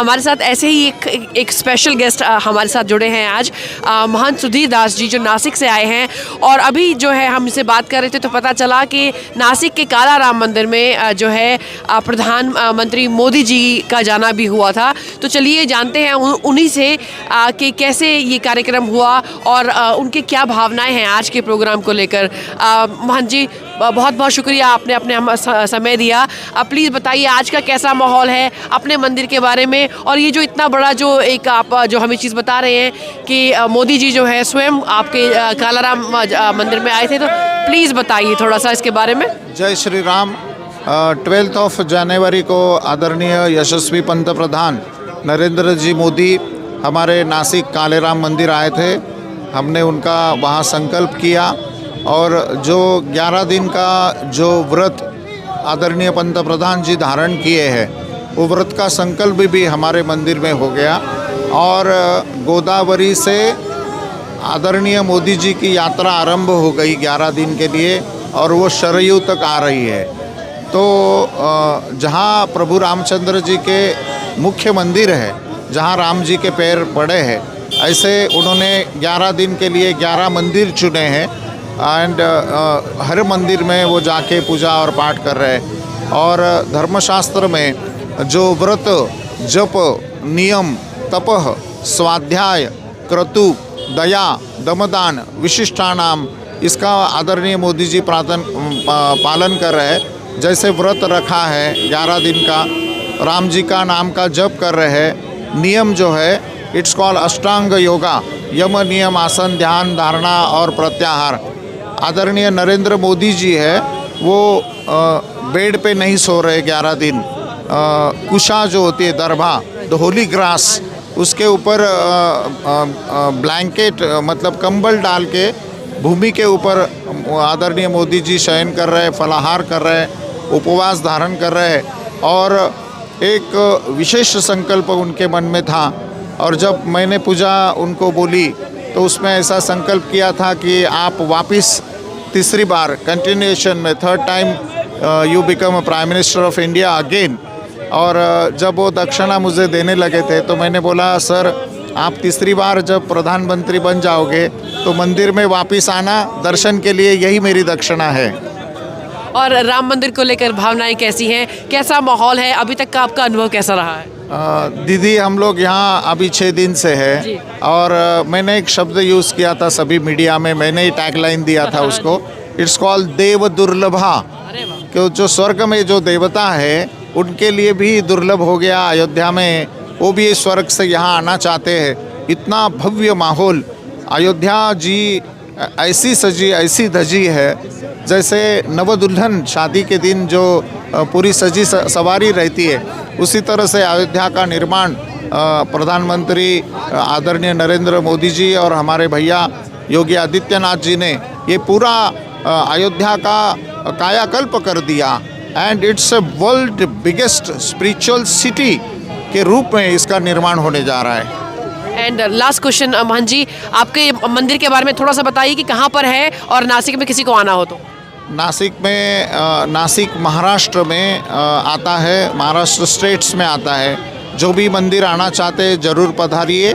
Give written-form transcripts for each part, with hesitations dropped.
हमारे साथ ऐसे ही एक स्पेशल गेस्ट हमारे साथ जुड़े हैं आज, महंत सुधीर दास जी, जो नासिक से आए हैं। और अभी जो है हम इनसे बात कर रहे थे तो पता चला कि नासिक के काला राम मंदिर में जो है प्रधानमंत्री मोदी जी का जाना भी हुआ था। तो चलिए जानते हैं उन्हीं से कि कैसे ये कार्यक्रम हुआ और उनके क्या भावनाएं हैं आज के प्रोग्राम को लेकर। महंत जी, बहुत बहुत शुक्रिया, आपने अपने समय दिया। प्लीज़ बताइए आज का कैसा माहौल है अपने मंदिर के बारे में, और ये जो इतना बड़ा जो एक आप जो हमें चीज़ बता रहे हैं कि मोदी जी जो है स्वयं आपके कालाराम मंदिर में आए थे, तो प्लीज़ बताइए थोड़ा सा इसके बारे में। जय श्री राम। 12 जनवरी को आदरणीय यशस्वी पंत प्रधान नरेंद्र जी मोदी हमारे नासिक कालेराम मंदिर आए थे। हमने उनका वहाँ संकल्प किया और जो 11 दिन का जो व्रत आदरणीय पंत प्रधान जी धारण किए हैं, वो व्रत का संकल्प भी हमारे मंदिर में हो गया। और गोदावरी से आदरणीय मोदी जी की यात्रा आरंभ हो गई 11 दिन के लिए, और वो सरयू तक आ रही है। तो जहाँ प्रभु रामचंद्र जी के मुख्य मंदिर है, जहाँ राम जी के पैर पड़े हैं, ऐसे उन्होंने 11 दिन के लिए 11 मंदिर चुने हैं। एंड हर मंदिर में वो जाके पूजा और पाठ कर रहे हैं। और धर्मशास्त्र में जो व्रत, जप, नियम, तपह, स्वाध्याय, क्रतु, दया, दमदान, विशिष्टानाम, इसका आदरणीय मोदी जी पालन कर रहे हैं। जैसे व्रत रखा है 11 दिन का, राम जी का नाम का जप कर रहे हैं। नियम जो है इट्स कॉल्ड अष्टांग योगा, यम, नियम, आसन, ध्यान, धारणा और प्रत्याहार। आदरणीय नरेंद्र मोदी जी है वो बेड पे नहीं सो रहे 11 दिन। कुशा जो होती है, दरभा, द होली ग्रास, उसके ऊपर ब्लैंकेट मतलब कंबल डाल के भूमि के ऊपर आदरणीय मोदी जी शयन कर रहे हैं, फलाहार कर रहे हैं, उपवास धारण कर रहे हैं। और एक विशेष संकल्प उनके मन में था, और जब मैंने पूजा उनको बोली तो उसमें ऐसा संकल्प किया था कि आप वापस तीसरी बार कंटिन्यूएशन में 3rd time you become prime minister of India again. और जब वो दक्षिणा मुझे देने लगे थे तो मैंने बोला, सर आप तीसरी बार जब प्रधानमंत्री बन जाओगे तो मंदिर में वापस आना दर्शन के लिए, यही मेरी दक्षिणा है। और राम मंदिर को लेकर भावनाएं कैसी हैं, कैसा माहौल है, अभी तक का आपका अनुभव कैसा रहा है? दीदी, हम लोग यहाँ अभी 6 दिन से है, और मैंने एक शब्द यूज़ किया था सभी मीडिया में, मैंने ही टैगलाइन दिया था उसको, इट्स कॉल्ड देव दुर्लभा। क्यों जो स्वर्ग में जो देवता है उनके लिए भी दुर्लभ हो गया अयोध्या में, वो भी स्वर्ग से यहाँ आना चाहते हैं। इतना भव्य माहौल, अयोध्या जी ऐसी सजी ऐसी धजी है जैसे नवदुल्हन शादी के दिन जो पूरी सजी सवारी रहती है, उसी तरह से अयोध्या का निर्माण प्रधानमंत्री आदरणीय नरेंद्र मोदी जी और हमारे भैया योगी आदित्यनाथ जी ने ये पूरा अयोध्या का कायाकल्प कर दिया। And it's a world biggest spiritual city के रूप में इसका निर्माण होने जा रहा है। एंड लास्ट क्वेश्चन महंत जी, आपके मंदिर के बारे में थोड़ा सा बताइए कि कहाँ पर है, और नासिक में किसी को आना हो तो। नासिक में नासिक महाराष्ट्र में आता है, महाराष्ट्र स्टेट्स में आता है। जो भी मंदिर आना चाहते हैं ज़रूर पधारिए।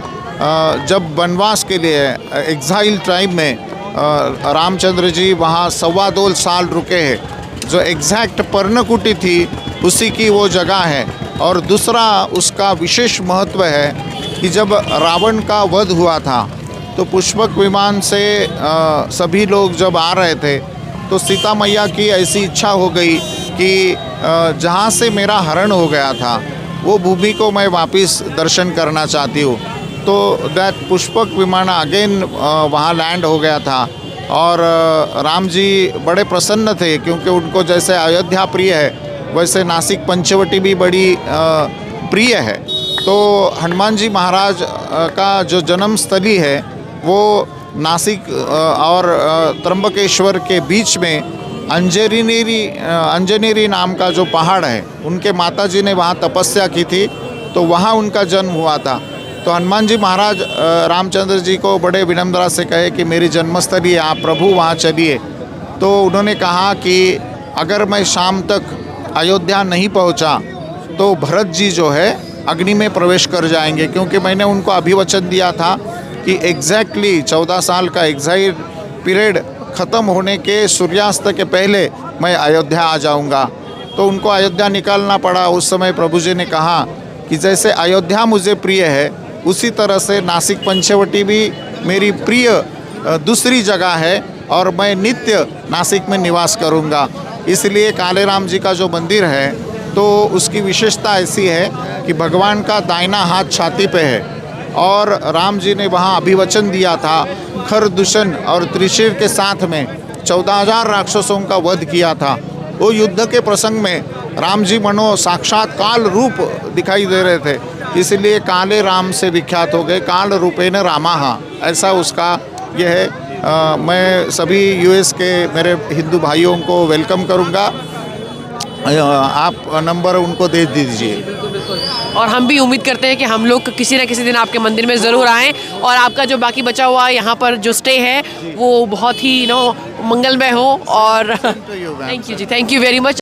जब वनवास के लिए एग्जाइल टाइम में रामचंद्र जी वहाँ 2.25 साल रुके हैं, जो एग्जैक्ट पर्णकुटी थी उसी की वो जगह है। और दूसरा उसका विशेष महत्व है कि जब रावण का वध हुआ था तो पुष्पक विमान से सभी लोग जब आ रहे थे तो सीता मैया की ऐसी इच्छा हो गई कि जहाँ से मेरा हरण हो गया था वो भूमि को मैं वापस दर्शन करना चाहती हूँ। तो दैट पुष्पक विमान अगेन वहाँ लैंड हो गया था। और राम जी बड़े प्रसन्न थे, क्योंकि उनको जैसे अयोध्या प्रिय है वैसे नासिक पंचवटी भी बड़ी प्रिय है। तो हनुमान जी महाराज का जो जन्मस्थली है वो नासिक और त्र्यंबकेश्वर के बीच में अंजनेरी नाम का जो पहाड़ है, उनके माता जी ने वहाँ तपस्या की थी, तो वहाँ उनका जन्म हुआ था। तो हनुमान जी महाराज रामचंद्र जी को बड़े विनम्रता से कहे कि मेरी जन्मस्थली है, आप प्रभु वहाँ चलिए। तो उन्होंने कहा कि अगर मैं शाम तक अयोध्या नहीं पहुँचा तो भरत जी जो है अग्नि में प्रवेश कर जाएंगे, क्योंकि मैंने उनको अभिवचन दिया था कि एग्जैक्टली 14 साल का एग्जाइल पीरियड ख़त्म होने के सूर्यास्त के पहले मैं अयोध्या आ जाऊंगा। तो उनको अयोध्या निकालना पड़ा। उस समय प्रभु जी ने कहा कि जैसे अयोध्या मुझे प्रिय है, उसी तरह से नासिक पंचवटी भी मेरी प्रिय दूसरी जगह है और मैं नित्य नासिक में निवास करूंगा। इसलिए कालेराम जी का जो मंदिर है तो उसकी विशेषता ऐसी है कि भगवान का दाहिना हाथ छाती पे है और राम जी ने वहाँ अभिवचन दिया था। खरदूषण और त्रिशूल के साथ में 14,000 राक्षसों का वध किया था। वो युद्ध के प्रसंग में राम जी मनो साक्षात काल रूप दिखाई दे रहे थे, इसलिए काले राम से विख्यात हो गए। काल रूपेण रामाहा, ऐसा उसका यह है। मैं सभी यूएस के मेरे हिंदू भाइयों को वेलकम करूंगा। आप नंबर उनको दे दीजिए। और हम भी उम्मीद करते हैं कि हम लोग किसी न किसी दिन आपके मंदिर में ज़रूर आएँ और आपका जो बाकी बचा हुआ यहाँ पर जो स्टे है वो बहुत ही मंगलमय हो। और thank you ji, thank you very much.